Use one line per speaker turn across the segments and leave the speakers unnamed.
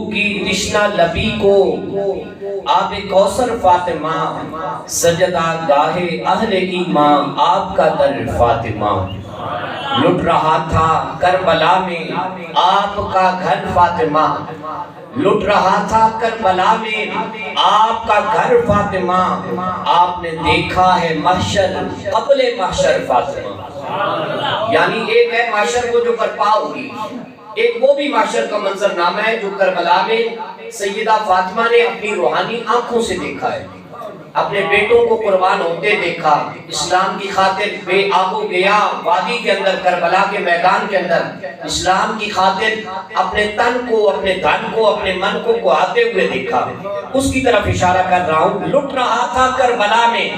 روح کی تشنا لبی کو آب کوثر فاطمہ، سجدہ گاہ اہل ایمان آپ کا در فاطمہ، لٹ رہا تھا کربلا میں آپ کا گھر فاطمہ، لٹ رہا تھا کربلا میں آپ کا گھر فاطمہ، آپ نے دیکھا ہے محشر قبل محشر فاطمہ۔ یعنی ایک ہے محشر کو جو برپا ہوگی، ایک وہ بھی محشر کا منظر نامہ ہے جو کربلا میں سیدہ فاطمہ نے اپنی روحانی آنکھوں سے دیکھا ہے، اپنے بیٹوں کو قربان ہوتے دیکھا، اسلام کی خاطر بے آب و گیا وادی کے اندر، کربلا کے میدان کے اندر اسلام کی خاطر اپنے تن کو، اپنے دھن کو، اپنے من کو گواتے ہوئے دیکھا۔ اس کی طرف اشارہ کر رہا ہوں، لٹ رہا تھا کربلا میں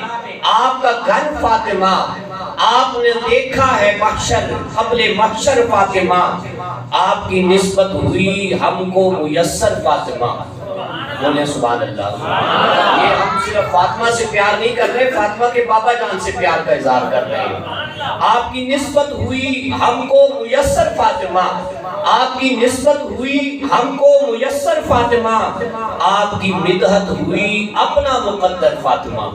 آپ کا گھر فاطمہ، آپ نے دیکھا ہے محشر قبل محشر فاطمہ، آپ کی نسبت ہوئی ہم کو میسر فاطمہ۔ بولے سبحان اللہ۔ یہ ہم صرف فاطمہ سے پیار نہیں کر رہے، فاطمہ کے بابا جان سے پیار کا اظہار کر رہے ہیں۔ آپ کی نسبت ہوئی ہم کو میسر فاطمہ، آپ کی نسبت ہوئی ہم کو میسر فاطمہ، آپ کی مدحت ہوئی اپنا مقدر فاطمہ،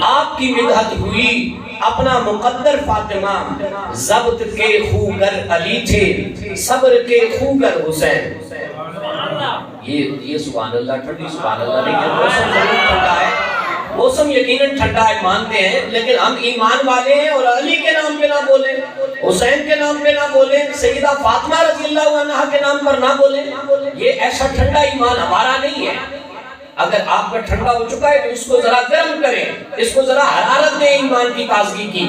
آپ کی مدحت ہوئی اپنا مقدر فاطمہ۔ ضبط کے خوگر علی تھے، صبر کے خوگر حسین۔ یہ سبحان اللہ، ٹھنڈی سبحان اللہ، لیکن موسم ضرور ٹھنڈا ہے، موسم یقیناً ٹھنڈا ہے مانتے ہیں، لیکن ہم ایمان والے ہیں اور علی کے نام پہ نہ بولیں، حسین کے نام پہ نہ بولیں، سیدہ فاطمہ رضی اللہ عنہا کے نام پر نہ بولیں۔ یہ ایسا ٹھنڈا ایمان ہمارا نہیں ہے۔ اگر آپ کا ٹھنڈا ہو چکا ہے تو اس کو ذرا گرم کریں، اس کو ذرا حرارت دیں ایمان کی تازگی کی۔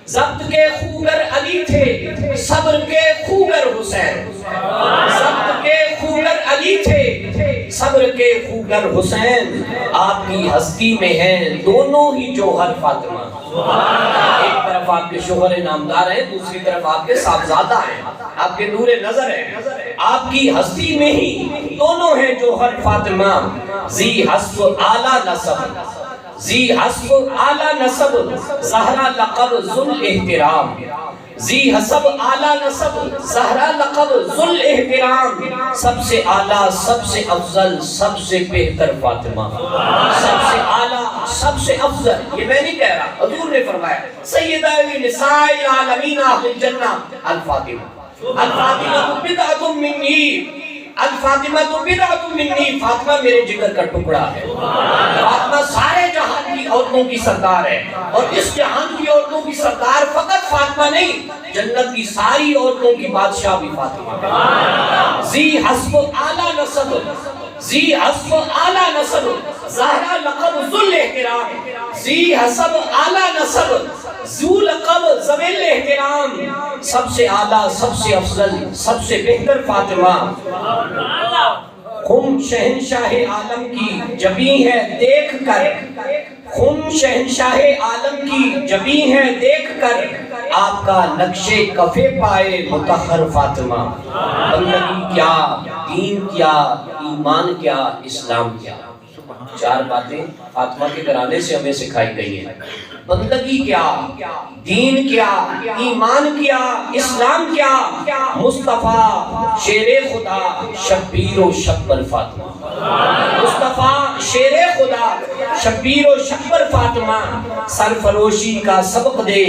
ضبط کے خوگر علی تھے، صبر کے خوگر حسین، ضبط کے خوگر علی تھے، صبر کے خوگر حسین، آپ کی ہستی میں ہیں دونوں ہی جوہر فاطمہ۔ ایک طرف آپ کے شوہر نامدار ہیں، دوسری طرف آپ کے صاحبزادہ ہیں، آپ کے نور نظر ہیں، آپ کی ہستی میں ہی دونوں ہیں جوہر فاطمہ۔ ذی حسب اعلیٰ نسب، ذی حسب اعلیٰ نسب، زہرا لقب ذو الاحترام، ذی حسب اعلیٰ نسب، زہرا لقب ذو الاحترام، سب سے اعلیٰ، سب سے افضل، سب سے بہتر فاطمہ، سب سے اعلیٰ، سب سے افضل۔ یہ میں نہیں کہہ رہا، حضور نے فرمایا سیدہ نساء العالمین اہل الجنہ الفاطمہ، الفاطمہ بدعۃ منی، الفاطمہ بدعۃ منی، فاطمہ میرے جگر کا ٹکڑا ہے۔ فاطمہ سارے جہان کی عورتوں کی سردار ہے، اور اس جہان کی عورتوں کی سردار فقط فاطمہ نہیں، جنت کی ساری عورتوں کی بادشاہ بھی فاطمہ ہے۔ ذی حسب اعلیٰ نسب، ذی حسب اعلیٰ نسب، زہرا لقب ذو الاحترام، ذی حسب اعلیٰ نسب، ذو لقب ذو الاحترام، سب سے اعلیٰ، سب سے افضل، سب سے بہتر فاطمہ۔ خم شہنشاہ عالم کی جبیں ہے دیکھ کر، خم شہنشاہ عالم کی جبیں ہے دیکھ کر، آپ کا نقش کفے پائے مطہر فاطمہ۔ بندگی کیا، دین کیا، ایمان کیا، اسلام کیا، چار باتیں فاطمہ کے گھرانے سے ہمیں سکھائی گئی ہیں۔ بندگی کیا، دین کیا، ایمان کیا، اسلام کیا، مصطفیٰ شیر خدا شبیر و شبر فاطمہ، مصطفیٰ شیر خدا شبیر و شبر فاطمہ۔ سرفروشی کا سبق دے،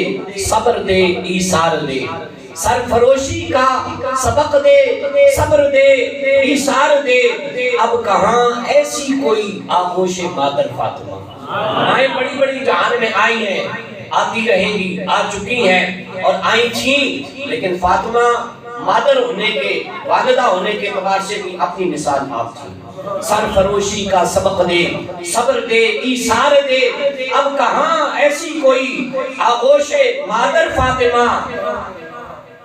صبر دے، ایثار دے، سرفروشی کا سبق دے، صبر دے، ایثار دے، اب کہاں ایسی کوئی آغوش مادر فاطمہ۔ مائیں بڑی بڑی جہان میں آئی ہیں، آتی رہیں گی، آ چکی ہیں اور آئی تھیں، لیکن فاطمہ مادر ہونے کے، والدہ ہونے کے اعتبار سے بھی اپنی مثال آپ تھی۔ سرفروشی کا سبق دے، صبر دے، ایثار دے، اب کہاں ایسی کوئی آغوش مادر فاطمہ۔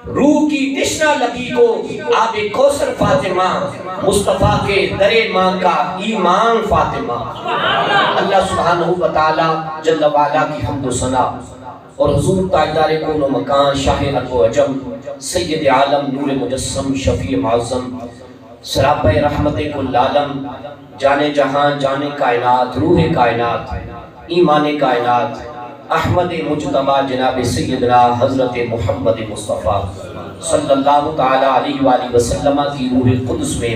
روح کی تشنا لبی کو آب کوثر فاطمہ، مصطفیٰ کے در ماں کا ایمان فاطمہ۔ اللہ سبحانہ وتعالی جل وعلا کی حمد و ثنا اور حضور تاجدار کون و مکان، شاہ عرب و عجم، سید عالم، نور مجسم، شفیع معظم، سراپہ رحمت کل عالم، جانے جہاں، جانے کائنات، روح کائنات، ایمان کائنات، احمد مجتبی جناب سیدنا حضرت محمد مصطفیٰ صلی اللہ تعالی علیہ وآلہ وسلم کی روح قدس میں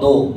2।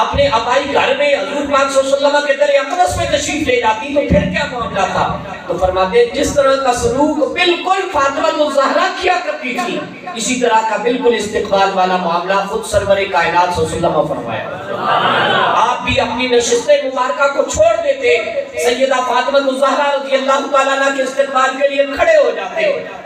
اپنے آبائی گھر میں حضور پاک صلی اللہ علیہ وسلم کے در اقدس میں تشریف لے جاتی تو پھر کیا معاملہ تھا؟ تو فرماتے ہیں جس طرح کا سلوک بالکل فاطمہ الزہرا کیا کرتی تھی اسی طرح کا بالکل استقبال والا معاملہ خود سرور کائنات صلی اللہ علیہ وسلم فرمایا۔ آپ بھی اپنی نشست مبارکہ کو چھوڑ دیتے، سیدہ فاطمہ الزہرا رضی اللہ تعالیٰ عنہ کے استقبال کے لیے کھڑے ہو جاتے،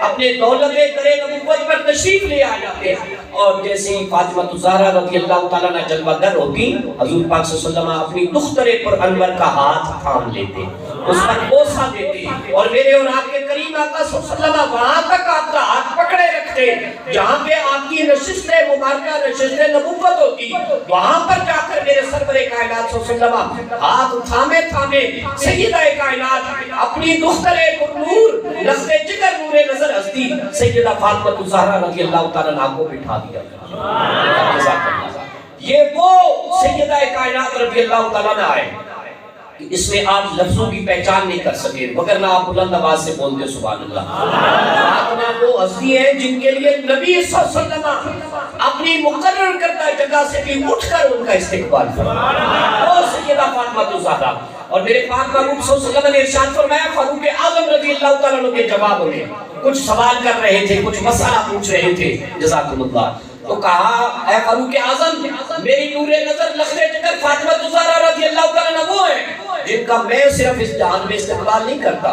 اپنے دولت در نبوت پر تشریف لے آ جاتے، اور جیسے ہی فاطمہ الزہرا رضی اللہ تعالیٰ عنہ جلوہ گر ہوتی حضور پاک صلی اللہ علیہ وسلم اپنی دختر پر انور کا ہاتھ تھام لیتے، اس پر بوسہ دیتے، اور میرے اور آپ کے کریم آقا صلی اللہ علیہ وسلم وہاں تک آپ کا ہاتھ پکڑے رکھتے جہاں پہ آپ کی نشست مبارکہ نشست نبوت ہوتی، وہاں پر جا کر میرے سرور کائنات صلی اللہ علیہ وسلم ہاتھ تھامے تھامے سیدہ کائنات اپنی دختر پر نور لفظ جگر نور نظر ہستی سیدہ فاطمہ الزہرا رضی اللہ تعالیٰ عنہ کو بٹھا دیا۔ یہ وہ سیدہ کائنات رضی اللہ تعالیٰ عنہ ہے کہ اس میں آپ لفظوں کی پہچان نہیں کر سکے مگر نہ آپ بلند آواز سے بولتے سبحان اللہ۔ فاطمہ وہ ہستی ہیں جن کے لیے نبی صلی اللہ علیہ وسلم اپنی مقرر کردہ جگہ سے بھی اٹھ کر ان کا استقبال فرمایا، وہ سیدہ فاطمہ الزہرا۔ اور میرے پاک محبوب صلی اللہ علیہ وسلم نے ارشاد فرمایا فاروق اعظم رضی اللہ تعالیٰ عنہ کے جواب میں کچھ سوال کر رہے تھے، کچھ مسئلہ پوچھ رہے تھے، جزاکم اللہ، تو کہا اے فاروق اعظم میری نور نظر لخت جگر فاطمہ الزہرا رضی اللہ تعالیٰ عنہ وہ ہیں جن کا میں صرف اس جہان میں استقبال نہیں کرتا،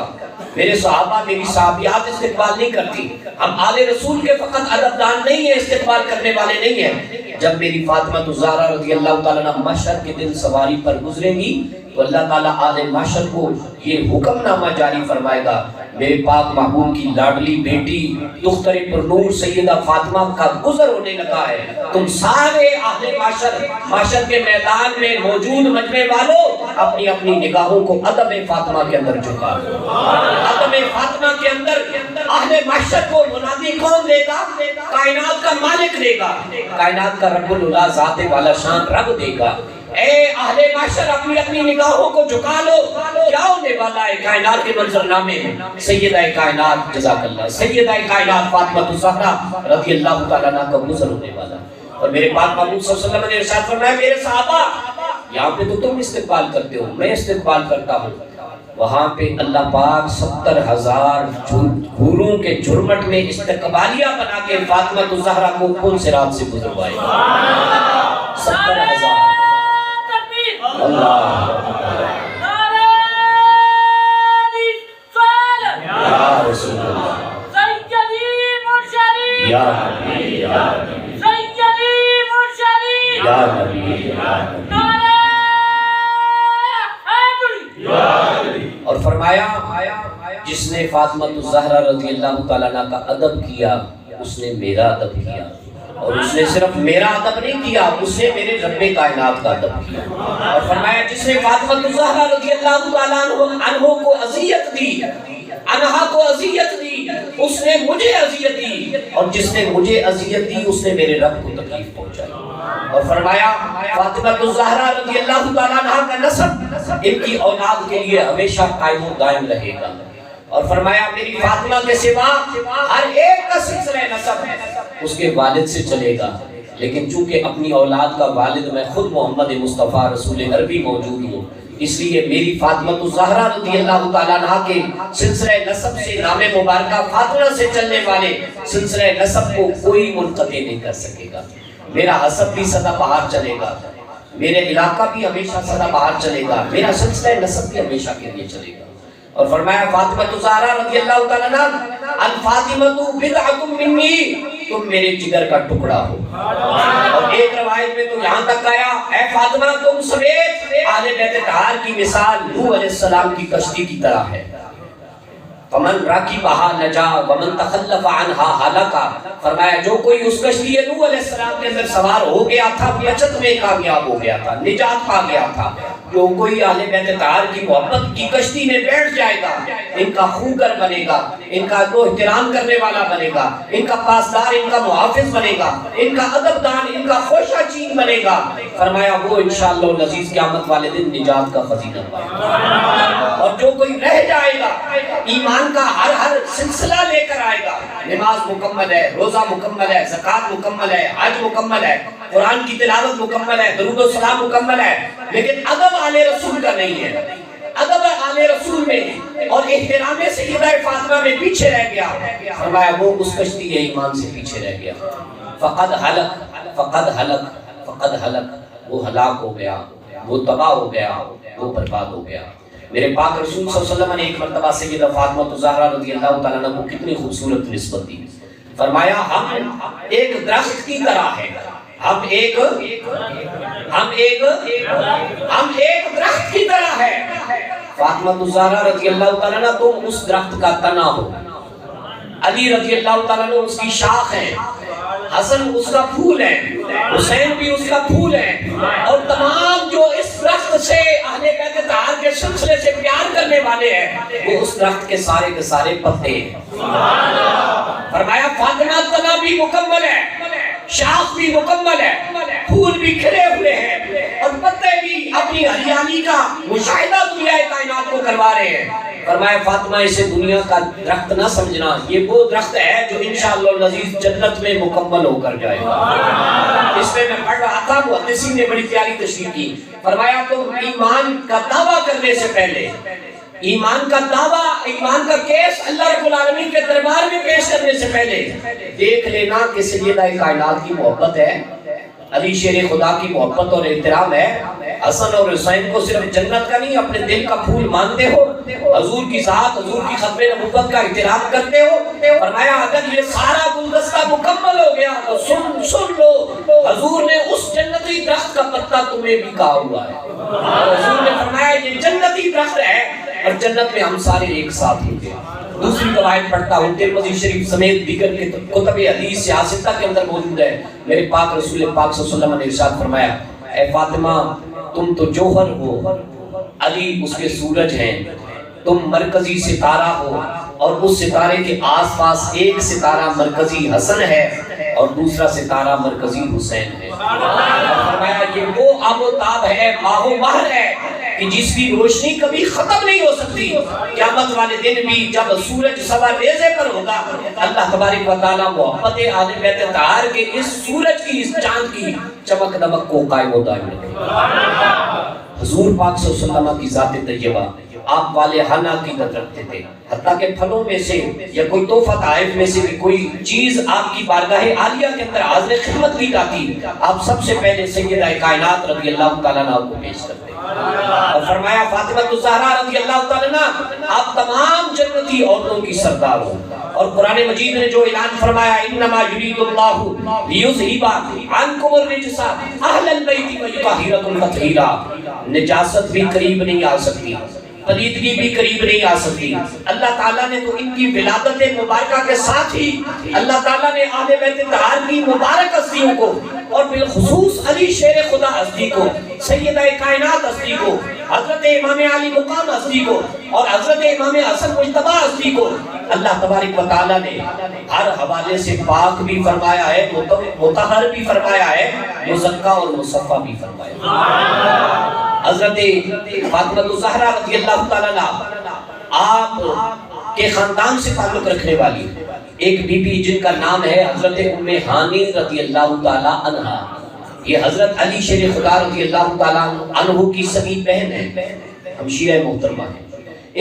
میرے صحابہ میری صحابیات استقبال نہیں کرتی، ہم آل رسول کے فقط ادبدان نہیں ہیں، استقبال کرنے والے نہیں ہیں، جب میری فاطمہ الزہرا رضی اللہ تعالیٰ عنہ محشر کے دن سواری پر گزریں گی تو اللہ تعالیٰ آل محشر کو یہ حکم نامہ جاری فرمائے گا میرے پاک محبوب کی لاڈلی بیٹی دختر پر نور سیدہ فاطمہ کا گزر ہونے لگا ہے، تم سارے اہل محشر کے میدان میں موجود مجمع والوں اپنی اپنی نگاہوں کو ادب فاطمہ کے اندر جھکا دو۔ ادب فاطمہ کے اندر اہل محشر کو منادی کون دے گا؟ کائنات کا مالک دے گا، کائنات کا رب العلا ذات والا شان رب دے گا۔ اے اہل محشر اپنی اپنی نگاہوں کو جھکا لو، کیا ہونے والا ہے کائنات کے منظر نامے میں؟ سیدہ کائنات جزاک اللہ سیدہ کائنات فاطمہ الزہرا رضی اللہ تعالیٰ عنہ کا گزر ہونے والا۔ اور میرے پاک محبوب صلی اللہ علیہ وسلم نے ارشاد فرمایا میرے صحابہ یہاں پہ تو تم استقبال کرتے ہو، میں استقبال کرتا ہوں، وہاں پہ اللہ پاک 70,000 حوروں کے جھرمٹ میں استقبالیہ بنا کے فاطمہ الزہرا کو پل صراط سے گزروائے گا۔ 70,000 اللہ یا رسول اللہ سیدی مرشدی یا نبی یا نبی سیدی مرشدی یا نبی یا نبی۔ اور فرمایا جس نے فاطمہ الزہرا رضی اللہ تعالیٰ عنہ کا ادب کیا اس نے میرا ادب کیا، اور اس نے صرف میرا ادب نہیں کیا، اس نے میرے رب کائنات کا ادب کیا۔ اور فرمایا جس نے فاطمہ الزہرا رضی اللہ تعالیٰ عنہ کو اذیت دی، انہا کو اذیت دی، اس نے مجھے اذیت دی، اور جس نے مجھے اذیت دی اس نے میرے رب کو تکلیف پہنچائی۔ اور فرمایا فاطمہ الزہرا رضی اللہ تعالیٰ عنہ کا نسب ان کی اولاد کے لیے ہمیشہ قائم و دائم رہے گا۔ اور فرمایا میری فاطمہ کے سوا ہر ایک کا سلسلہ نسب اس کے والد سے چلے گا، لیکن چونکہ اپنی اولاد کا والد میں خود محمد مصطفیٰ رسول عربی موجود ہوں، اس لیے میری فاطمہ الزہرا رضی اللہ تعالیٰ عنہ کے سلسلہ نسب سے نام مبارکہ فاطمہ سے چلنے والے سلسلہ نسب کو کوئی منقطع نہیں کر سکے گا۔ میرا حسب بھی سدا بہار چلے گا، میرے علاقہ بھی ہمیشہ سدا بہار چلے گا، میرا سلسلہ نسب بھی ہمیشہ کے لیے چلے گا۔ اور فرمایا فاطمہ الزہرا رضی اللہ تعالیٰ عنہ الفاطمہ بضعۃ منی، تم میرے جگر کا ٹکڑا ہو۔ اور ایک روایت میں تو یہاں تک آیا اے فاطمہ تم سمیت اہل بیت طاہر کی مثال نوح علیہ السلام کی کشتی کی طرح ہے، فمن راکبها نجا ومن تخلف عنها ہلکا۔ فرمایا جو کوئی اس کشتی نوح علیہ السلام کے اندر سوار ہو گیا تھا بچت میں کامیاب ہو گیا تھا، نجات پا گیا تھا۔ جو کوئی اہل بیت طاہر کی محبت کی کشتی میں بیٹھ جائے گا ان کا خوگر بنے گا، ان کا دو احترام کرنے والا بنے گا، ان کا پاسدار، ان کا محافظ بنے گا، ان کا ادبدان، ان کا خوشہ چین بنے گا۔ فرمایا وہ انشاءاللہ العزیز قیامت والے دن نجات کا خزینہ پائے گا۔ اور جو کوئی رہ جائے گا ایمان کا ہر سلسلہ لے کر آئے گا، نماز مکمل ہے، روزہ مکمل ہے، زکوٰۃ مکمل ہے، حج مکمل ہے، قرآن کی تلاوت مکمل ہے، درود و سلام مکمل ہے، لیکن ادب آل رسول کا نہیں ہے۔ ادب آل رسول میں اور احترام سیدہ فاطمہ میں پیچھے رہ گیا، فرمایا وہ اس کشتی ایمان سے پیچھے رہ گیا۔ فقد ہلک، وہ ہلاک ہو گیا، وہ تباہ ہو گیا، وہ برباد ہو گیا۔ میرے پاک رسول صلی اللہ علیہ وسلم نے ایک مرتبہ سیدہ فاطمہ الزہرا رضی اللہ تعالیٰ عنہ کو کتنی خوبصورت نسبت دی، فرمایا ہم ایک درخت کی طرح ہے، ہم ایک درخت کی طرح ہے۔ فاطمہ الزہرا رضی اللہ تعالیٰ عنہ تم اس درخت کا تنا ہو، علی رضی اللہ تعالیٰ عنہ اس کی شاخ ہے، حسن اس کا پھول ہے، حسین بھی اس کا پھول ہے، اور تمام جو اس درخت سے اہل بیت طاہر کے سلسلے سے پیار کرنے والے ہیں وہ اس درخت کے سارے پتے ہیں۔ فرمایا فاطمہ تنا بھی مکمل ہے، شاخ بھی مکمل ہے، پھول بھی کھلے ہوئے ہیں، اور پتے بھی اپنی ہریالی کا مشاہدہ دنیا کائنات کو کروا رہے ہیں۔ فرمایا فاطمہ اسے دنیا کا درخت نہ سمجھنا، یہ وہ درخت ہے جو انشاءاللہ العزیز جنت میں مکمل ہو کر جائے گا۔ اس میں پڑھ رہا تھا، محدثین نے بڑی پیاری تشریح کی، فرمایا تم ایمان کا دعویٰ کرنے سے پہلے، ایمان کا کیس اللہ رب العالمین کے دربار میں پیش کرنے سے پہلے دیکھ لینا کہ سیدہ کائنات کی محبت ہے، علی شیر خدا کی محبت اور احترام ہے، حسن اور حسین کو صرف جنت کا نہیں اپنے دل کا پھول مانتے ہو، حضور کی ذات، حضور کی ختم نبوت کا احترام کرتے ہو۔ فرمایا اگر یہ سارا گلدستہ مکمل ہو گیا تو سن لو، حضور نے اس جنتی درخت کا پتا تمہیں بھی کہا ہوا ہے، اور حضور نے فرمایا یہ جنتی درخت ہے اور جنت میں ہم سارے ایک ساتھ ہوں گے۔ دوسری روایت پڑھتا ہوں، ترمذی شریف سمیت دیگر کے کتب حدیث یا ستہ کے اندر موجود ہے، میرے پاک رسول پاک صلی اللہ علیہ وسلم نے ارشاد فرمایا اے فاطمہ تم تو جوہر ہو، علی اس کے سورج ہیں، تم مرکزی ستارہ ہو، اور اس ستارے کے آس پاس ایک ستارہ مرکزی حسن ہے اور دوسرا ستارہ مرکزی حسین ہے۔ فرمایا یہ وہ آب و تاب ہے، ماہ و مہر ہے کہ جس کی روشنی کبھی ختم نہیں ہو سکتی۔ قیامت والے دن بھی جب سورج سوا ریزے پر ہوگا، اللہ تبارک و تعالیٰ محبت اہل بیت طاہر کے اس سورج کی، اس چاند کی چمک دمک کو قائم و دائم رکھے۔ حضور پاک صلی اللہ علیہ وسلم کی ذات طیبہ آپ والے حنا عقیدت رکھتے تھے، حتیٰ کہ پھلوں میں سے یا کوئی تحفہ تحائف میں سے بھی کوئی چیز آپ کی بارگاہ عالیہ کے اندر حاضر خدمت کی جاتی، آپ سب سے پہلے سیدہ کائنات رضی اللہ تعالیٰ عنہ کو پیش کرتے اور فرمایا فاطمہ الزہرا رضی اللہ تعالیٰ عنہ آپ تمام جنتی عورتوں کی سردار ہو۔ اور قرآن مجید نے جو اعلان فرمایا انما یرید اللہ لیذھب عنکم الرجس اہل البیت ویطہرکم تطہیرا، نجاست بھی قریب نہیں آ سکتی، پلیدگی بھی قریب نہیں آ سکتی۔ اللہ تعالیٰ نے تو ان کی ولادت مبارکہ کے ساتھ ہی اللہ تعالیٰ نے اہل بیت طاہر کی مبارک ہستیوں کو، اور بالخصوص علی شیر خدا ہستی کو، سیدہ کائنات ہستی کو، حضرت امام علی مقام ہستی کو، اور حضرت امام حسن مجتبی ہستی کو اللہ تبارک و تعالیٰ نے ہر حوالے سے پاک بھی فرمایا ہے، مطہر بھی فرمایا ہے، مزکا اور مصفا بھی فرمایا۔ حضرت فاطمہ الزہرا رضی اللہ تعالیٰ عنہ آپ کے خاندان سے تعلق رکھنے والی ایک بی بی جن کا نام ہے حضرت ام ہانی رضی اللہ تعالیٰ عنہ، یہ حضرت علی شیر خدا رضی اللہ تعالیٰ عنہ کی سگی بہن ہے، ہمشیرہ محترمہ ہے۔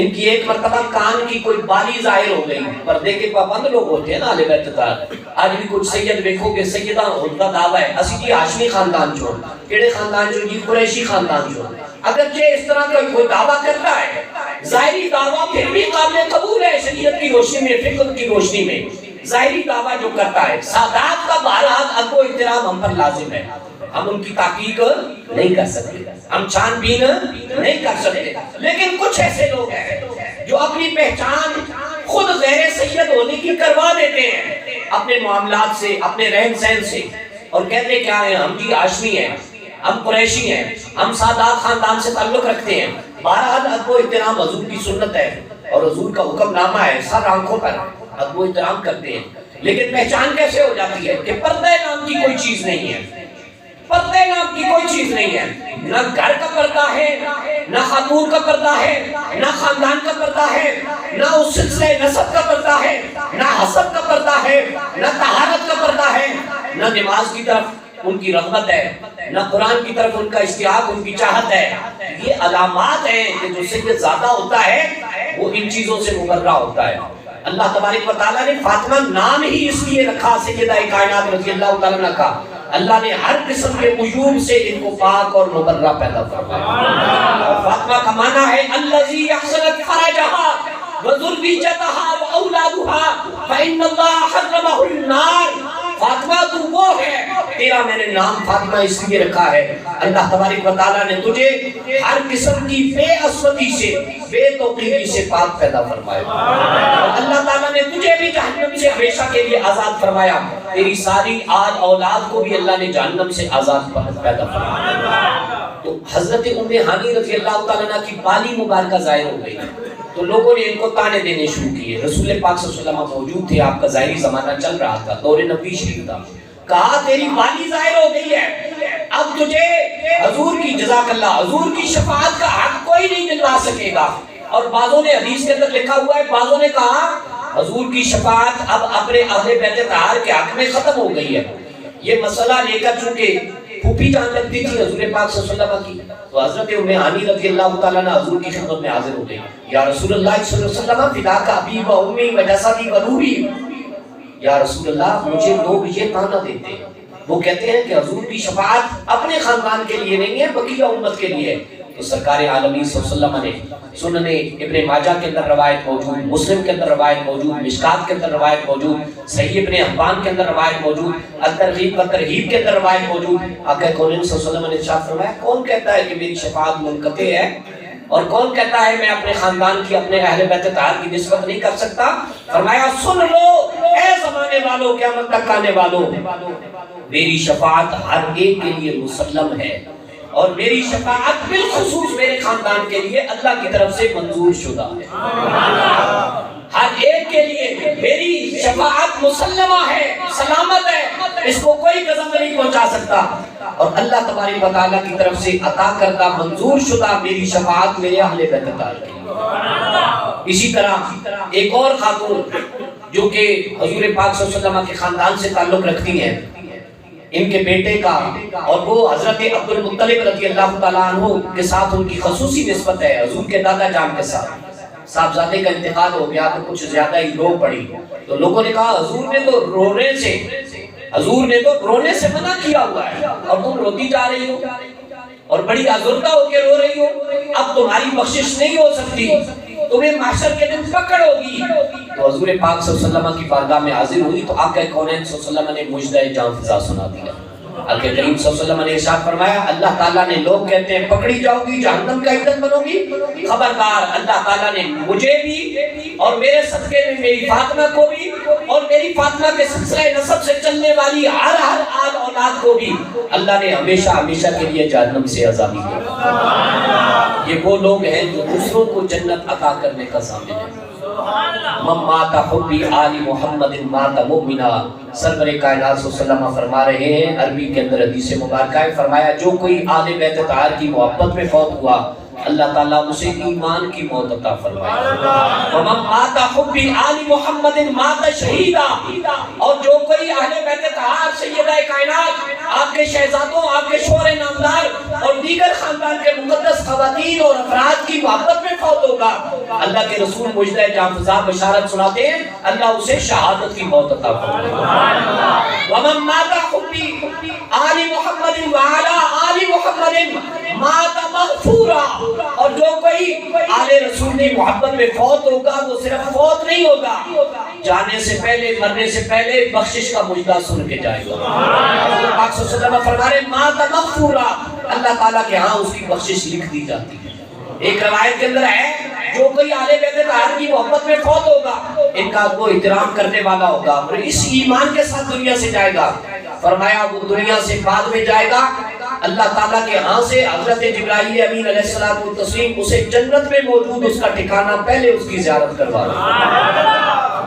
ان کی ایک مرتبہ کان کی کوئی بالی ظاہر ہو گئی، پردے کے پابند لوگ ہوتے ہیں نا اہل بیت طاہر، آج بھی کچھ سید دیکھو کہ سیدہ ان کا دعویٰ ہے اسی جی ہاشمی خاندان چھوڑ، کیڑے خاندان چھوڑ جی قریشی خاندان چھوڑ، اگرچہ اس طرح کا کوئی دعویٰ کرتا ہے ظاہری دعویٰ پھر بھی قابل قبول ہے شریعت کی روشنی میں، فقہ کی روشنی میں، ظاہری دعویٰ جو کرتا ہے سادات کا بہرحال ادب و احترام ہم پر لازم ہے، ہم ان کی تحقیق نہیں کر سکتے، ہم چھان بین نہیں کر سکتے، لیکن کچھ ایسے لوگ ہیں جو اپنی پہچان خود غیر سید ہونے کی کروا دیتے ہیں اپنے معاملات سے، اپنے رہن سہن سے، اور کہتے کیا ہیں ہم جی ہاشمی ہیں، ہم قریشی ہیں، ہم سادات خاندان سے تعلق رکھتے ہیں۔ بہرحال ادب و احترام حضور کی سنت ہے اور حضور کا حکم نامہ ہے، سر آنکھوں پر ادب و احترام کرتے ہیں، لیکن پہچان کیسے ہو جاتی ہے کہ پردے نام کی کوئی چیز نہیں ہے، پردے نام کی کوئی چیز نہیں ہے، نہ گھر کا پردہ ہے، نہ خاتون کا پردہ ہے، نہ خاندان کا پردہ ہے، نہ اس سلسلے نسب کا پردہ ہے، نہ حسب کا پردہ ہے، نہ طہارت کا پردہ ہے، نہ نماز کی طرف ان کی رغبت ہے، نہ قرآن کی طرف ان کا اشتیاق، ان کی چاہت ہے. یہ علامات ہیں کہ جو سید زیادہ ہوتا ہے وہ ان چیزوں سے مبرہ ہوتا ہے. اللہ تبارک و تعالیٰ نے فاطمہ نام ہی اس لیے رکھا سیدہ کائنات رضی اللہ تعالیٰ عنہ کا. اللہ نے ہر قسم کے عیوب سے ان کو پاک اور مبرہ پیدا فرمایا. اور فاطمہ کا معنی ہے الذی احسنت فرجها وذریتها واولادها فان اللہ حرمہ النار. فاطمہ تو وہ ہے، تیرا میں نے نام فاطمہ اس لیے رکھا ہے، اللہ تبارک و تعالیٰ نے تجھے ہر قسم کی بے عصمتی سے، بے توقیری سے پاک پیدا فرمایا. اللہ تعالیٰ نے تجھے بھی جہنم سے ہمیشہ کے لیے آزاد فرمایا. تیری ساری آل اولاد کو بھی اللہ نے جہنم سے آزاد پیدا فرمایا. تو حضرت ام ہانی رضی اللہ تعالیٰ عنہ کی بالی مبارکہ ظاہر ہو گئی تو لوگوں نے ان کو تانے دینے شروع کیے. رسول پاک صلی اللہ علیہ وسلم موجود تھے، آپ کا ظاہری زمانہ چل رہا تھا، دور نبی شریف تھا. کہا تیری بالی ظاہر ہو گئی ہے، اب تجھے حضور کی جزاک اللہ حضور کی شفاعت کا حق کوئی نہیں دلوا سکے گا. اور بعضوں نے حدیث کے اندر لکھا ہوا ہے، بعضوں نے کہا حضور کی شفاعت اب اپنے اہل بیت طاہر کے حق میں ختم ہو گئی ہے. یہ مسئلہ لے کر چونکہ پھوپھی جان لگتی تھی حضور پاک صلی اللہ علیہ وسلم کی، تو حضرت ام ہانی رضی اللہ تعالیٰ عنہ حضور کی خدمت میں حاضر ہو گئی. یا رسول اللہ صلی اللہ علیہ وسلم فداک ابی و امی و جسدی و روحی. یا رسول اللہ مجھے لوگ یہ تانا دیتے ہیں، وہ کہتے ہیں کہ حضور کی شفاعت اپنے خاندان کے لیے نہیں ہے، بقیہ امت کے لیے ہے. تو سرکار عالمین صلی اللہ علیہ وسلم نے سنن ابن ماجہ کے اندر روایت موجود، مسلم کے اندر روایت موجود، مشکات کے اندر روایت موجود، صحیح ابن حبان کے اندر روایت موجود، الترغیب و ترہیب کے اندر روایت موجود. آقا کونین صلی اللہ علیہ وسلم نے ارشاد فرمایا کون کہتا ہے کہ میری شفاعت منقطع ہے اور کون کہتا ہے میں اپنے خاندان کی، اپنے اہل بیت طاہر کی نسبت نہیں کر سکتا؟ فرمایا سن لو اے زمانے والوں، قیامت تک آنے والوں، میری شفاعت ہر ایک کے لیے مسلم ہے اور میری شفاعت بالخصوص میرے خاندان کے لیے اللہ کی طرف سے منظور شدہ ہے. ہر ایک کے لیے میری شفاعت مسلمہ ہے، سلامت ہے، اس کو کوئی غضب نہیں پہنچا سکتا. اور اللہ تبارک و تعالیٰ کی طرف سے عطا کردہ منظور شدہ میری شفاعت میرے اہل بیت طاہر کے لیے. اسی طرح ایک اور خاتون جو کہ حضور پاک صلی اللہ علیہ وسلم کے خاندان سے تعلق رکھتی ہیں، ان کے بیٹے کا اور وہ حضرت عبد المطلب رضی اللہ تعالیٰ عنہ کے ساتھ ان کی خصوصی نسبت ہے، حضور کے دادا جان کے ساتھ. صاحبزادے کا انتقال ہو گیا تو کچھ زیادہ ہی رو پڑی، تو لوگوں نے کہا حضور نے تو رونے سے منع کیا ہوا ہے اور تم روتی جا رہی ہو اور بڑی آزردہ ہو کے رو رہی ہو، اب تمہاری بخشش نہیں ہو سکتی، تمہیں محشر کے دن پکڑ ہوگی. تو حضور پاک صلی اللہ علیہ وسلم کی بارگاہ میں حاضر ہوئی تو آقا کونین صلی اللہ علیہ وسلم نے مجدہ جان فضا سنا دیا. آقا کریم صلی اللہ علیہ وسلم نے ارشاد فرمایا اللہ تعالیٰ نے، لوگ کہتے ہیں پکڑی جاؤ گی، جہنم کا ایندھن بنو گی، خبردار اللہ تعالیٰ نے مجھے بھی اور میرے صدقے میں میری فاطمہ کو بھی اور میری فاطمہ کے سلسلہ نسب سے چلنے والی ہر آل اولاد کو بھی اللہ نے ہمیشہ ہمیشہ کے لیے جہنم سے آزادی دی. یہ وہ لوگ ہیں جو دوسروں کو جنت عطا کرنے کا ضامن ہے. من مات حبی آل محمد مات مؤمنا. سرور کائنات صلی اللہ علیہ وسلم فرما رہے ہیں، عربی کے اندر حدیث مبارکہ ہے، فرمایا جو کوئی آل بیت طاہر کی محبت میں فوت ہوا اللہ تعالیٰ اسے ایمان کی موت عطا فرمائے. ومن مات حبی آل محمد مات شہیدا. اور جو کوئی اہل بیت طاہر سیدہ کائنات، آپ کے شہزادوں، آپ کے شوہر نامدار اور دیگر خاندان کے مقدس خواتین اور افراد کی محبت میں فوت ہوگا، اللہ کے رسول مجدہ جان فضا بشارت سناتے ہیں اللہ اسے شہادت کی موت عطا فرمائے. ومن مات حبی آل محمد وعلی آل محمد مات مغفورا. اور جو کوئی آل رسول کی محبت میں فوت ہوگا وہ صرف فوت نہیں ہوگا، جانے سے پہلے، مرنے سے پہلے بخشش کا مجدہ سن کے جائے گا. حضور پاک صلی اللہ علیہ وسلم فرما رہے مات مغفورا، اللہ تعالیٰ کے ہاں اس کی بخشش لکھ دی جاتی ہے. ایک روایت کے اندر ہے جو کوئی آل بیت طاہر کی محبت میں فوت ہوگا ان کا وہ احترام کرنے والا ہوگا اور اس ایمان کے ساتھ دنیا سے جائے گا. فرمایا وہ دنیا سے بعد میں جائے گا، اللہ تعالیٰ کے ہاں سے حضرت جبرائیل امین علیہ السلام والتسلیم اسے جنت میں موجود اس کا ٹھکانہ پہلے اس کی زیارت کروا رہا.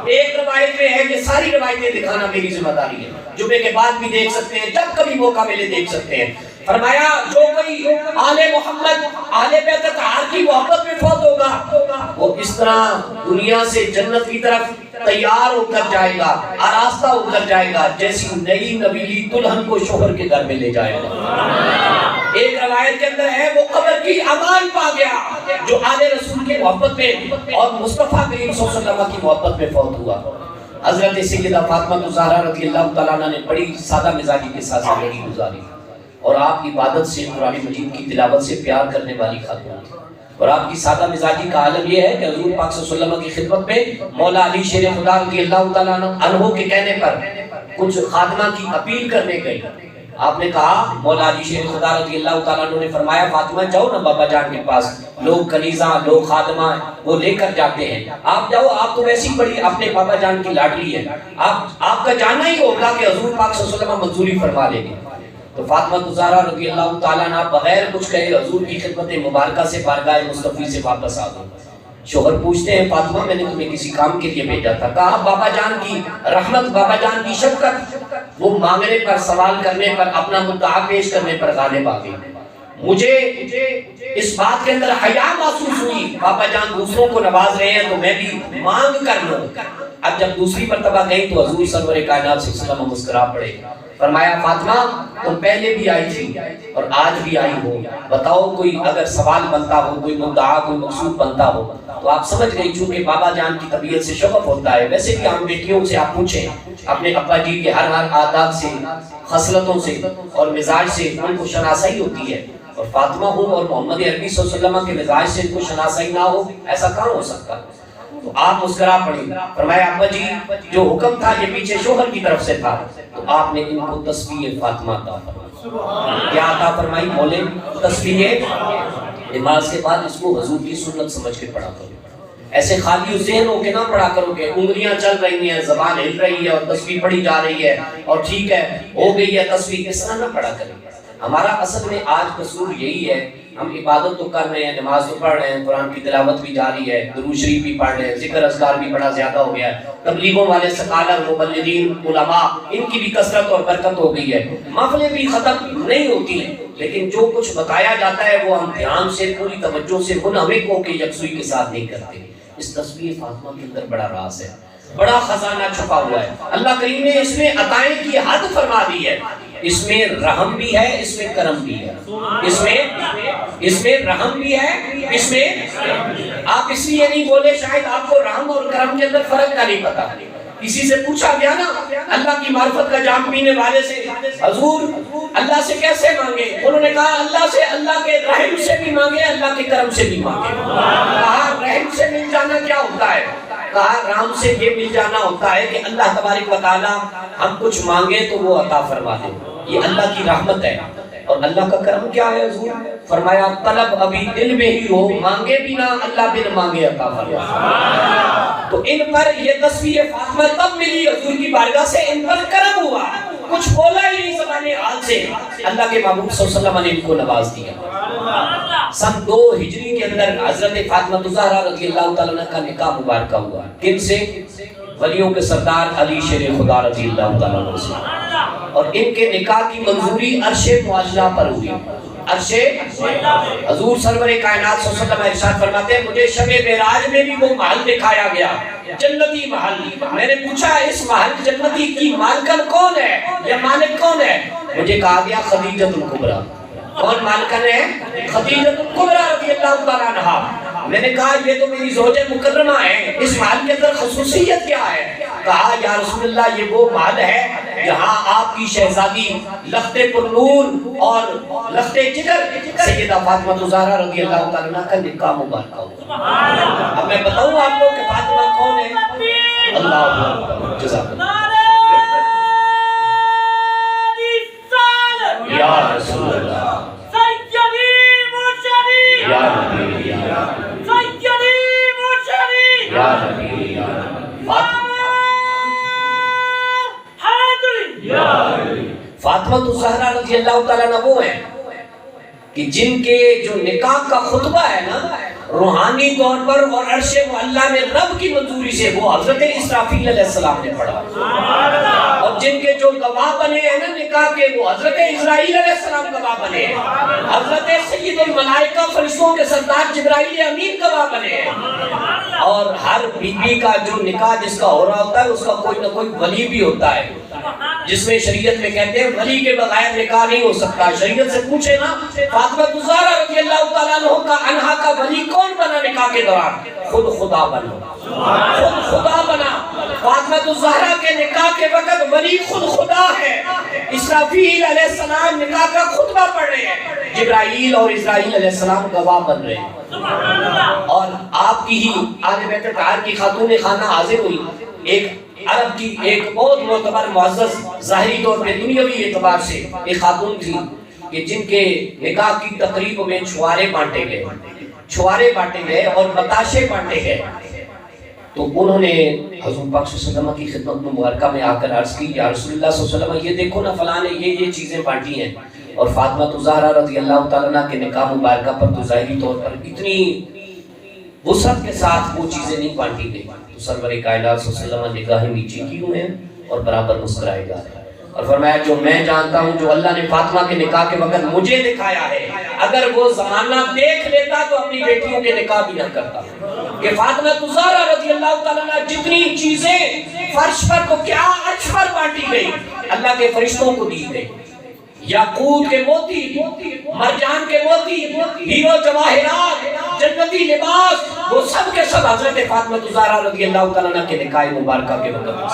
ایک روایت میں ہے کہ ساری روایتیں دکھانا میری ذمہ داری ہے، جمعے کے بعد بھی دیکھ سکتے ہیں، جب کبھی موقع ملے دیکھ سکتے ہیں. فرمایا جو کوئی آل محمد آل بیت اطہار کی محبت میں فوت ہوگا وہ اس طرح دنیا سے جنت کی طرف تیار ہو کر جائے گا، آراستہ ہو کر جائے گا، جیسی نئی نویلی دلہن کو شوہر کے گھر میں لے جائے گا۔ ایک روایت کے اندر ہے وہ قبر کی امان پا گیا جو آل رسول کی محبت میں اور مصطفیٰ کریم صلی اللہ علیہ وسلم کی محبت میں فوت ہوا۔ حضرت سیدہ فاطمہ الزہرا رضی اللہ تعالیٰ عنہ نے بڑی سادہ مزاجی کے ساتھ زندگی گزاری اور آپ کی عبادت سے، قرآن مجید کی تلاوت سے پیار کرنے والی خاتون تھی، اور آپ کی سادہ مزاجی کا عالم یہ ہے کہ حضور پاک صلی اللہ علیہ وسلم کی خدمت میں مولا علی شیر خدا رضی اللہ تعالیٰ عنہ کے کہنے پر کچھ خادمہ کی اپیل کرنے گئی۔ آپ نے کہا، مولا علی شیر خدا رضی اللہ تعالیٰ عنہ نے فرمایا فاطمہ جاؤ نا بابا جان کے پاس، لوگ کنیزہ لوگ خادمہ وہ لے کر جاتے ہیں، آپ جاؤ، آپ تو ویسی بڑی اپنے بابا جان کی لاڈلی ہے، آپ کا جانا ہی ہوگا کہ حضور پاک صلی اللہ علیہ وسلم منظوری فرما لیں گے۔ تو فاطمہ الزہرا رضی اللہ تعالیٰ عنہ بغیر کچھ کہے حضور کی خدمت مبارکہ سے بارگاہ مصطفی سے واپس آ گئے۔ شوہر پوچھتے ہیں فاطمہ میں نے تمہیں کسی کام کے لیے بھیجا تھا، کہا بابا جان کی رحمت، بابا جان کی شفقت وہ مانگنے پر، سوال کرنے پر، اپنا مدعا پیش کرنے پر غالب آ گئی۔ مجھے اس بات کے اندر حیا محسوس ہوئی، بابا جان دوسروں کو نواز رہے ہیں تو میں بھی مانگ کر لوں۔ اب جب دوسری مرتبہ گئی تو حضور سرور کائنات صلی اللہ علیہ وسلم مسکرا پڑے، فرمایا فاطمہ تم پہلے بھی آئی تھی اور آج بھی آئی ہو، بتاؤ کوئی اگر سوال بنتا ہو، کوئی مدعا، کوئی مقصود بنتا ہو۔ تو آپ سمجھ گئی چونکہ بابا جان کی طبیعت سے شغف ہوتا ہے، ویسے بھی ہم بیٹیوں سے آپ پوچھیں اپنے ابا جی کے ہر عادات سے، خصلتوں سے اور مزاج سے ان کو شناسائی ہوتی ہے، اور فاطمہ ہو اور محمد عربی صلی اللہ علیہ وسلم کے مزاج سے ان کو شناسائی نہ ہو، ایسا کہاں ہو سکتا؟ تو آپ مسکرا پڑی، فرمایا ابا جی جو حکم تھا یہ پیچھے شوہر کی طرف سے تھا، تو آپ نے ان کو تسبیح فاطمہ عطا فرمائی۔ کیا عطا فرمائی؟ بولے تسبیح۔ نماز کے بعد اس کو حضور کی سنت سمجھ کے پڑھا کرو، ایسے خالی ذہن ہو کے نہ پڑھا کرو کہ انگلیاں چل رہی ہیں، زبان ہل رہی ہے اور تسبیح پڑھی جا رہی ہے اور ٹھیک ہے ہو گئی ہے تسبیح، اس طرح نہ پڑھا کریں۔ ہمارا اصل میں آج قصور یہی ہے، ہم عبادت تو کر رہے ہیں، نماز تو پڑھ رہے ہیں، قرآن کی تلاوت بھی جاری ہے، درود شریف بھی پڑھ رہے ہیں، ذکر اذکار بھی بڑا زیادہ ہو گیا ہے، تبلیغوں والے سکالر، مبلغین، علماء ان کی بھی کثرت اور برکت ہو گئی ہے، محفلیں بھی ختم نہیں ہوتی ہیں، لیکن جو کچھ بتایا جاتا ہے وہ ہم دھیان سے، پوری توجہ سے، منہمک ہو کے یکسوئی کے ساتھ نہیں کرتے۔ اس تسبیح فاطمہ کے اندر بڑا راز ہے، بڑا خزانہ چھپا ہوا ہے۔ اللہ کریم نے اس میں عطائیں کی حد فرما دی ہے، اس میں رحم بھی ہے، اس میں کرم بھی ہے، اس میں رحم بھی ہے، اس میں آپ اس لیے نہیں بولے شاید آپ کو رحم اور کرم کے اندر فرق کا نہیں پتا۔ کسی سے پوچھا گیا نا اللہ کی معرفت کا جام پینے والے سے، حضور اللہ سے کیسے مانگے؟ انہوں نے کہا اللہ سے، اللہ کے رحم سے بھی مانگے، اللہ کے کرم سے بھی مانگے۔ کہا رحم سے مل جانا کیا ہوتا ہے؟ کہا رحم سے یہ مل جانا ہوتا ہے کہ اللہ تبارک و تعالی ہم کچھ مانگے تو وہ عطا فرما دے، یہ اللہ کی رحمت ہے۔ اور اللہ کا کرم کیا ہے حضور؟ فرمایا طلب ابھی دل میں ہی ہو، مانگے بھی نہ اللہ بن مانگے عطا فرما۔ تو ان پر یہ تسبیح فاطمہ تب ملی حضور کی بارگاہ سے، ان پر کرم ہوا، کچھ بولا ہی نہیں زبان حال سے، اللہ کے محبوب صلی اللہ علیہ وسلم نے ان کو نواز دیا۔ سن 2 ہجری کے اندر حضرت فاطمہ الزہرا رضی اللہ تعالیٰ عنہ کا نکاح مبارکہ ہوا۔ کن سے؟ ولیوں کے سردار علی شیر خدا رضی اللہ تعالیٰ عنہ سے، اور ان کے نکاح کی منظوری عرش معظمہ پر ہوئی۔ عرش حضور سرور کائنات صلی اللہ علیہ وسلم ارشاد فرماتے ہیں مجھے شب معراج میں بھی وہ محل دکھایا گیا، جنتی محل۔ میں نے پوچھا اس محل جنتی کی مالکن کون ہے یا مالک کون ہے؟ مجھے کہا گیا خدیجۃ الکبریٰ۔ کون مالکن ہے؟ خدیجۃ الکبریٰ رضی اللہ تعالیٰ عنہا۔ میں نے کہا یہ تو میری زوجہ مکرمہ ہے، اس محل کے اندر خصوصیت کیا ہے؟ کہا یا رسول اللہ یہ وہ محل ہے جہاں آپ کی شہزادی لخت پر نور اور لخت جگر سیدہ فاطمہ الزہرا رضی اللہ تعالیٰ عنہ کا نکاح مبارکہ ہوا۔ اب میں بتاؤں آپ کو کہ فاطمہ کون ہے؟ اللہ اکبر، جزاک اللہ۔ یا رسول اللہ،
سیدی مرشدی،
یا نبی،
سیدی مرشدی،
یا نبی، یا نبی۔ فاطمہ الزہرا رضی اللہ تعالیٰ عنہ وہ ہیں کہ جن کے جو نکاح کا خطبہ ہے نا روحانی طور پر اور عرش معلیٰ میں رب کی منظوری سے وہ حضرت اسرافیل علیہ السلام نے پڑھا، اور اور جن کے جو گواہ بنے ہیں نا نکاح کے وہ حضرت اسرائیل علیہ السلام گواہ بنے ہیں، حضرت سید الملائکہ فرشتوں کے سردار جبرائیل امین گواہ بنے ہیں، اور ہر بیوی کا جو نکاح جس کا ہو رہا ہوتا ہے اس کا کوئی نہ کوئی ولی بھی ہوتا ہے، جس میں شریعت میں کہتے ہیں ولی کے بغیر نکاح نہیں ہو سکتا۔ شریعت سے پوچھے نا فاطمہ الزہرا رضی اللہ تعالیٰ عنہا کا ولی کون بنا نکاح کے دوران؟ خود خدا بنا، خود خدا بنا۔ فاطمہ الزہرا کے نکاح کے وقت ولی خود خدا ہے۔ اسرافیل علیہ السلام نکاح کا خطبہ پڑھ رہے ہیں، جبرائیل اور اسرائیل علیہ السلام گواہ بن رہے ہیں، اور آپ کی ہی آل بیت اطہار کی خاتون خانہ حاضر ہوئی، ایک عرب کی ایک بہت معتبر معزز ظاہری طور پہ دنیاوی اعتبار سے ایک خاتون تھی کہ جن کے نکاح کی تقریب میں چھوارے بانٹے گئے اور بتاشے بانٹے گئے، تو انہوں نے حضور پاک صلی اللہ علیہ وسلم کی خدمت مبارکہ میں آ کر عرض کی یا رسول اللہ صلی اللہ علیہ وسلم یہ دیکھو نا فلاں نے یہ چیزیں بانٹی ہیں، اور فاطمہ الزہرا رضی اللہ تعالیٰ عنہ کے نکاح مبارکہ پر تو ظاہری طور پر اتنی وسعت کے ساتھ وہ چیزیں نہیں بانٹی گئی، تو سرور کائنات صلی اللہ علیہ وسلم نگاہیں نیچے کی ہوئے ہیں اور برابر مسکرائے جا رہے ہیں، اور فرمایا جو میں جانتا ہوں جو اللہ نے فاطمہ کے نکاح کے وقت مجھے دکھایا ہے، اگر وہ زمانہ دیکھ لیتا تو اپنی بیٹیوں کے نکاح بھی نہ کرتا، کہ فاطمہ الزہرا رضی اللہ تعالیٰ عنہ جتنی چیزیں فرش پر تو کیا عرش پر بانٹی گئی اللہ کے فرشتوں کو دی گئی، یاقوت کے موتی، مرجان کے موتی، ہیرو جواہرات، جنتی لباس، وہ سب کے سب حضرت فاطمہ الزہرا رضی اللہ تعالیٰ عنہ کے نکاح مبارکہ کے وقت،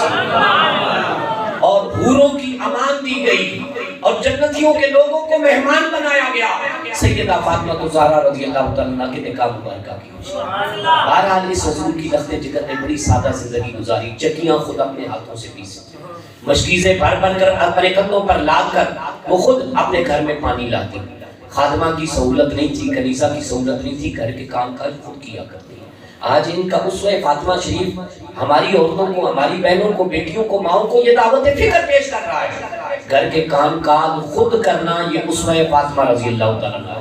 اور حوروں کی امان دی گئی اور جنتیوں کے لوگوں کو مہمان بنایا گیا سیدہ فاطمہ الزہرا رضی اللہ تعالیٰ عنہ کے نکاح مبارکہ کی۔ بہرحال اس حضور کی لخت جگر نے بڑی سادہ زندگی گزاری، چکیاں خود اپنے ہاتھوں سے پیسی، مشکیزیں بھر کر اپنے کندھوں پر لاد کر وہ خود اپنے گھر میں پانی لاتی، خادمہ کی سہولت نہیں تھی، کنیزہ کی سہولت نہیں تھی، گھر کے کام کاج خود کیا کرتی۔ آج ان کا اسوہ فاطمہ شریف ہماری عورتوں کو، ہماری بہنوں کو، بیٹیوں کو، ماؤں کو یہ دعوت فکر پیش کر رہا ہے، گھر کے کام کاج خود کرنا، یہ اسوہ فاطمہ رضی اللہ تعالیٰ عنہ۔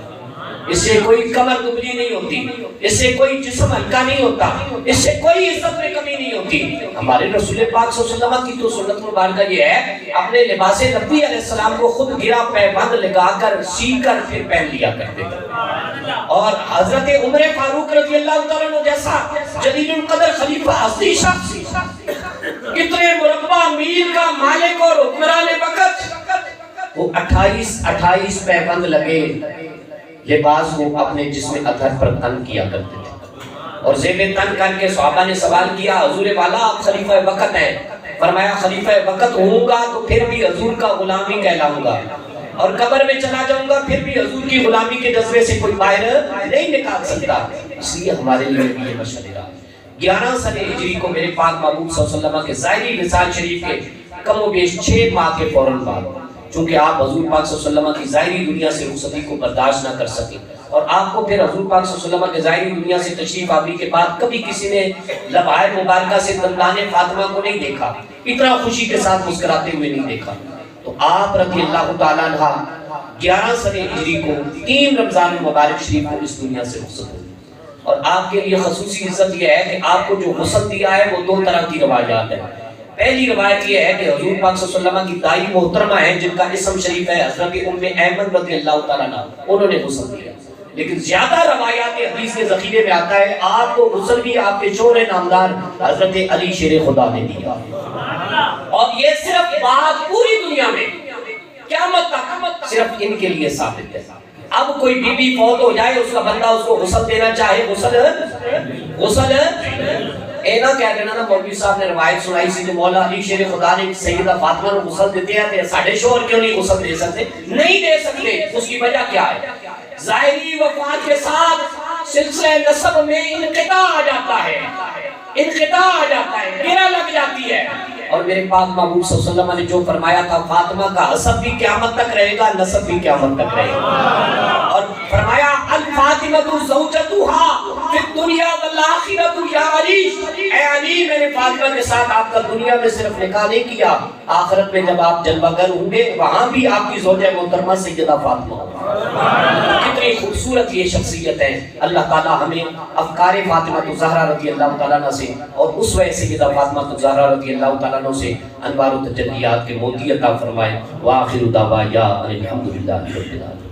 اس سے کوئی کمر دبلی نہیں ہوتی، اس سے کوئی جسم ہلکا نہیں ہوتا، اس سے کوئی عزت میں کمی نہیں ہوتی۔ ہمارے رسول پاک صلی اللہ علیہ وسلم کی تو سنت مبارکہ یہ ہے اپنے لباس نبی علیہ السلام کو خود گرا پیبند لگا کر سی کر پھر پہن لیا کرتے تھے، اور حضرت عمر فاروق رضی اللہ تعالیٰ عنہ جیسا جلیل القدر خلیفہ اصلی شخص کتنے مربع میل کا مالک اور حکمران وقت، وہ 28 پیبند لگے لباس کو اپنے جسم اطہر پر تن کیا کرتے تھے، اور زیب تن کر کے صحابہ نے سوال کیا حضور والا آپ خلیفہ وقت ہیں، فرمایا خلیفہ وقت ہوں گا تو پھر بھی حضور کا غلامی کہلاؤں گا، اور قبر میں چلا جاؤں گا پھر بھی حضور کی غلامی کے جذبے سے کوئی باہر نہیں نکال سکتا۔ اس لیے ہمارے لیے بھی یہ مشورہ 11 سن ہجری کو میرے پاک محبوب صلی اللہ علیہ وسلم کے ظاہری وصال شریف کے کم و بیش 6 ماہ کے فوراً بعد، چونکہ آپ حضور پاک صلی اللہ علیہ وسلم کی ظاہری دنیا سے رخصتی کو برداشت نہ کر سکے، اور آپ کو پھر حضور پاک صلی اللہ علیہ وسلم کے ظاہری دنیا سے تشریف آوری کے بعد کبھی کسی نے لبھائے مبارکہ سے دندان فاطمہ کو نہیں دیکھا، اتنا خوشی کے ساتھ مسکراتے ہوئے نہیں دیکھا، تو آپ رضی اللہ تعالیٰ عنہ 11 سن ہجری کو 3 رمضان مبارک شریف کو اس دنیا سے رخصت ہوئی، اور آپ کے لیے خصوصی عزت یہ ہے کہ آپ کو جو غسل دیا ہے وہ 2 طرح کی روایات ہیں۔ پہلی روایت یہ ہے کہ حضور پاک صلی اللہ علیہ وسلم کی دائی محترمہ ہیں جن کا اسم شریف ہے حضرت ام ایمن رضی اللہ تعالیٰ عنہ، انہوں نے غسل دیا، لیکن زیادہ روایات حدیث کے ذخیرے میں آتا ہے آپ کو غسل بھی آپ کے شوہر نامدار حضرت علی شیر خدا نے دیا، اور یہ صرف بات پوری دنیا میں قیامت تک صرف ان کے لیے ثابت ہے۔ اب کوئی بی بی فوت ہو جائے اس کا بندہ اس کو غسل دینا چاہے، غسل اے نہ کہہ دینا نا مولوی صاحب نے روایت سنائی سی کہ مولا علی شیر خدا نے سیدہ فاطمہ کو غسل دیتے ہیں، ساڑھے شوہر کیوں نہیں غسل دے سکتے؟ نہیں دے سکتے، اس کی وجہ کیا ہے؟ ظاہری وفات کے ساتھ سلسلہ نسب میں انقطاع آ جاتا ہے، گرہ لگ جاتی ہے، اور میرے پاک محبوب صلی اللہ علیہ وسلم نے جو فرمایا تھا فاطمہ کا حسب بھی قیامت تک رہے گا، نسب بھی قیامت تک رہے گا، اور فرمایا الفاطمہ زوجتها فی الدنیا والآخرۃ یا علی، اے علی میں نے فاطمہ کے ساتھ آپ کا دنیا میں صرف نکاح نہیں کیا، آخرت میں جب آپ جلوہ گر ہوں گے وہاں بھی آپ کی زوجہ محترمہ سیدہ فاطمہ ہوگی۔ کتنی خوبصورت یہ شخصیت ہے۔ اللہ تعالیٰ ہمیں افکار فاطمہ زہرا رضی اللہ تعالیٰ عنہ سے اور اسوہ سیدہ فاطمہ زہرا رضی اللہ تعالیٰ عنہ سے انوار و تجلیات کے موتی عطا فرمائے۔ وآخر دعوانا الحمدللہ رب العالمین۔